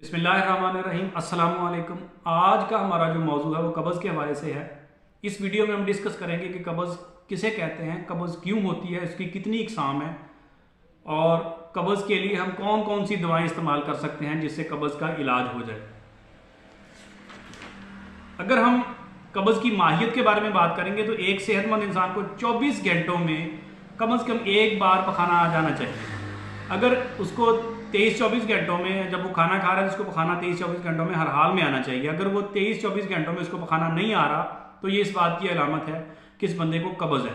बिस्मिल्लाहिर्रहमानिर्रहीम। अस्सलाम वालेकुम। आज का हमारा जो मौजू है वो कब्ज़ के हवाले से है। इस वीडियो में हम डिस्कस करेंगे कि कब्ज़ किसे कहते हैं, कब्ज़ क्यों होती है, इसकी कितनी इकसाम है और कब्ज़ के लिए हम कौन कौन सी दवाएं इस्तेमाल कर सकते हैं जिससे कब्ज़ का इलाज हो जाए। अगर हम कब्ज़ की माहियत के बारे में बात करेंगे तो एक सेहतमंद इंसान को 24 घंटों में कम से कम एक बार पखाना आ जाना चाहिए। अगर उसको 23-24 घंटों में, जब वो खाना खा रहा है तो उसको पखाना 23-24 घंटों में हर हाल में आना चाहिए। अगर वो 23-24 घंटों में उसको पखाना नहीं आ रहा तो ये इस बात की अलामत है कि इस बंदे को कब्ज़ है।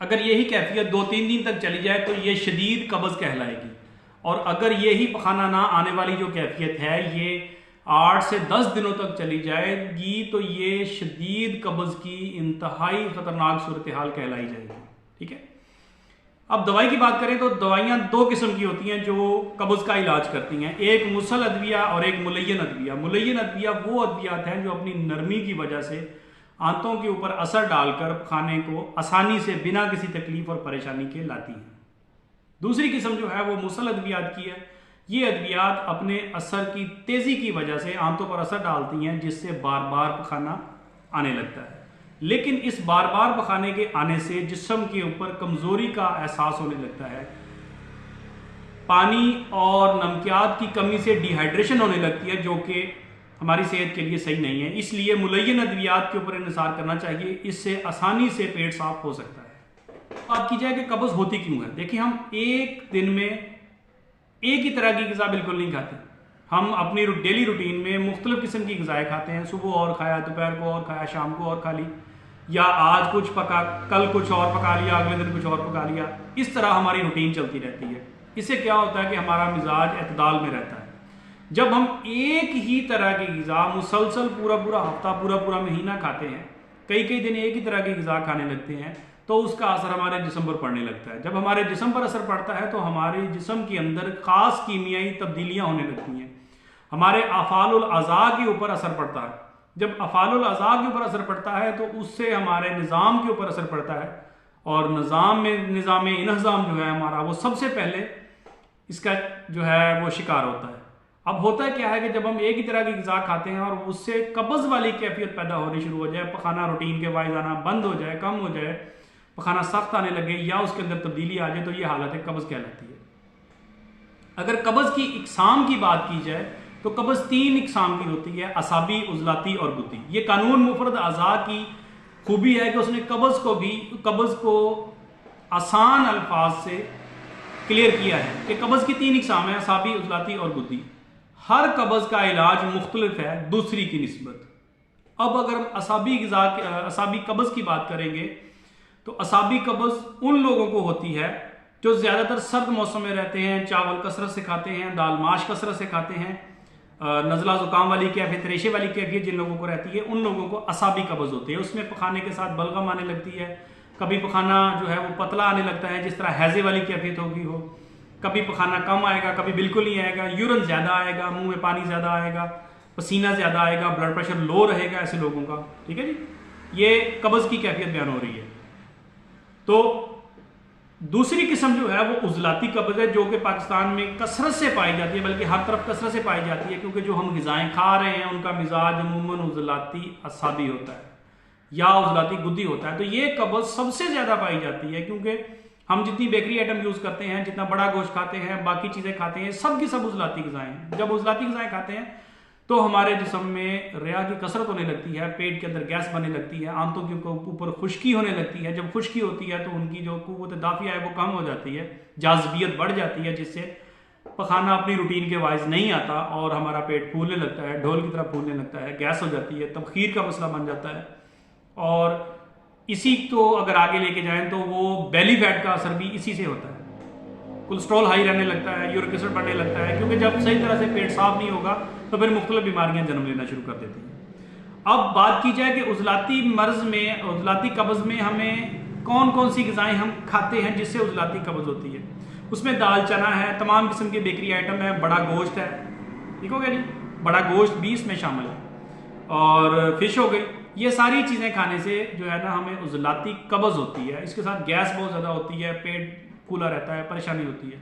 अगर यही कैफियत 2-3 दिन तक चली जाए तो ये शदीद कब्ज़ कहलाएगी। और अगर यही पखाना ना आने वाली जो कैफियत है ये 8 से 10 दिनों तक चली जाएगी तो ये शदीद कब्ज़ की इंतहाई ख़तरनाक सूरत हाल कहलाई जाएगी। ठीक है। अब दवाई की बात करें तो दवाइयाँ दो किस्म की होती हैं जो कब्ज़ का इलाज करती हैं। एक मुसल अद्विया और एक मुलय्यन अद्विया। मुलय्यन अद्विया वो अद्वियात हैं जो अपनी नरमी की वजह से आंतों के ऊपर असर डालकर खाने को आसानी से बिना किसी तकलीफ और परेशानी के लाती हैं। दूसरी किस्म जो है वो मुसल अद्वियात की है। ये अद्वियात अपने असर की तेज़ी की वजह से आंतों पर असर डालती हैं जिससे बार बार पखाना आने लगता है। लेकिन इस बार बार पखाने के आने से जिस्म के ऊपर कमज़ोरी का एहसास होने लगता है, पानी और नमकियात की कमी से डिहाइड्रेशन होने लगती है जो कि हमारी सेहत के लिए सही नहीं है। इसलिए मुलय्यन अद्वियात के ऊपर इंहिसार करना चाहिए, इससे आसानी से पेट साफ हो सकता है। बात की जाए कि कब्ज़ होती क्यों है। देखिए, हम एक दिन में एक ही तरह की ग़िज़ा बिल्कुल नहीं खाते। हम अपनी डेली रूटीन में मुख्तलिफ किस्म की ग़िज़ाएँ खाते हैं। सुबह और खाया, दोपहर को और खाया, शाम को और खा ली, या आज कुछ पका, कल कुछ और पका लिया, अगले दिन कुछ और पका लिया। इस तरह हमारी रूटीन चलती रहती है। इससे क्या होता है कि हमारा मिजाज एतदाल में रहता है। जब हम एक ही तरह की ग़िज़ा मुसलसल पूरा पूरा हफ्ता, पूरा पूरा महीना खाते हैं, कई कई दिन एक ही तरह की ग़िज़ा खाने लगते हैं तो उसका असर हमारे जिस्म पर पड़ने लगता है। जब हमारे जिस्म पर असर पड़ता है तो हमारे जिस्म के अंदर ख़ास कीमियाई तब्दीलियाँ होने लगती हैं। हमारे अफ़ालुल अज़ा के ऊपर असर पड़ता है। जब अफ़ालुल अज़ा के ऊपर असर पड़ता है तो उससे हमारे निज़ाम के ऊपर असर पड़ता है और निज़ाम इंहज़ाम जो है हमारा, वो सबसे पहले इसका जो है वो शिकार होता है। अब होता है क्या है कि जब हम एक ही तरह की ग़िज़ा खाते हैं और उससे कब्ज़ वाली कैफियत पैदा होनी शुरू हो जाए, पखाना रूटीन के वाइज आना बंद हो जाए, कम हो जाए, पखाना सख्त आने लगे या उसके अंदर तब्दीली आ जाए तो ये हालत कब्ज़ कहलाती है। अगर कब्ज़ की इकसाम की बात की जाए तो कब्ज़ 3 इकसाम की होती है: असाबी, उज़लाती और गुद्दी। ये कानून मुफरद अज़ा की खूबी है कि उसने कब्ज़ को आसान अल्फाज से क्लियर किया है कि कब्ज़ की 3 इकसाम है: असाबी, उज़लाती और गुद्दी। हर कब्ज़ का इलाज मुख्तलिफ है दूसरी की निस्बत। अब अगर हम असाबी कब्ज़ की बात करेंगे तो असाबी कब्ज़ उन लोगों को होती है जो ज़्यादातर सर्द मौसम में रहते हैं, चावल कसरत से खाते हैं, दाल माश कसरत से खाते हैं, नज़ला ज़ुकाम वाली कैफियत, रेशे वाली कैफियत जिन लोगों को रहती है, उन लोगों को असाबी कब्ज़ होती है। उसमें पखाने के साथ बलगम आने लगती है, कभी पखाना जो है वो पतला आने लगता है जिस तरह हैज़े वाली कैफियत होगी हो, कभी पखाना कम आएगा, कभी बिल्कुल नहीं आएगा, यूरिन ज़्यादा आएगा, मुंह में पानी ज़्यादा आएगा, पसीना ज़्यादा आएगा, ब्लड प्रेशर लो रहेगा ऐसे लोगों का। ठीक है जी, ये कब्ज़ की कैफियत बयान हो रही है। तो दूसरी किस्म जो है वो उज़लाती कब्ज़ है जो कि पाकिस्तान में कसरत से पाई जाती है, बल्कि हर तरफ कसरत से पाई जाती है, क्योंकि जो हम ग़िज़ाएँ खा रहे हैं उनका मिजाज अमूमन उज़लाती असाबी होता है या उज़लाती गुद्दी होता है। तो ये कब्ज़ सबसे ज़्यादा पाई जाती है क्योंकि हम जितनी बेकरी आइटम यूज़ करते हैं, जितना बड़ा गोश्त खाते हैं, बाकी चीज़ें खाते हैं, सब की सब उज़लाती ग़िज़ाएँ हैं। जब उज़लाती ग़िज़ाएँ खाते हैं तो हमारे जिस्म में रिया की कसरत होने लगती है, पेट के अंदर गैस बनने लगती है, आंतों के ऊपर खुश्की होने लगती है। जब खुश्की होती है तो उनकी जो क़ुव्वत दाफ़िया है वो कम हो जाती है, जाज़बियत बढ़ जाती है, जिससे पखाना अपनी रूटीन के वाइज नहीं आता और हमारा पेट फूलने लगता है, ढोल की तरह फूलने लगता है, गैस हो जाती है, तबखीर का मसला बन जाता है। और इसी तो अगर आगे लेके जाएँ तो वो बेली फैट का असर भी इसी से होता है। कोलेस्ट्रॉल हाई रहने लगता है, यूरिक एसिड बढ़ने लगता है, क्योंकि जब सही तरह से पेट साफ नहीं होगा तो फिर मुख्तलिफ बीमारियां जन्म लेना शुरू कर देती हैं। अब बात की जाए कि उज़लाती कब्ज़ में हमें कौन कौन सी ग़िज़ाएँ हम खाते हैं जिससे उज़लाती कब्ज़ होती है। उसमें दाल चना है, तमाम किस्म के बेकरी आइटम है, बड़ा गोश्त है, ठीक हो गया जी, बड़ा गोश्त भी इसमें शामिल है, और फिश हो गई। ये सारी चीज़ें खाने से जो है ना हमें उज़लाती कब्ज़ होती है। इसके साथ गैस बहुत ज़्यादा होती है, पेट फूला रहता है, परेशानी होती है।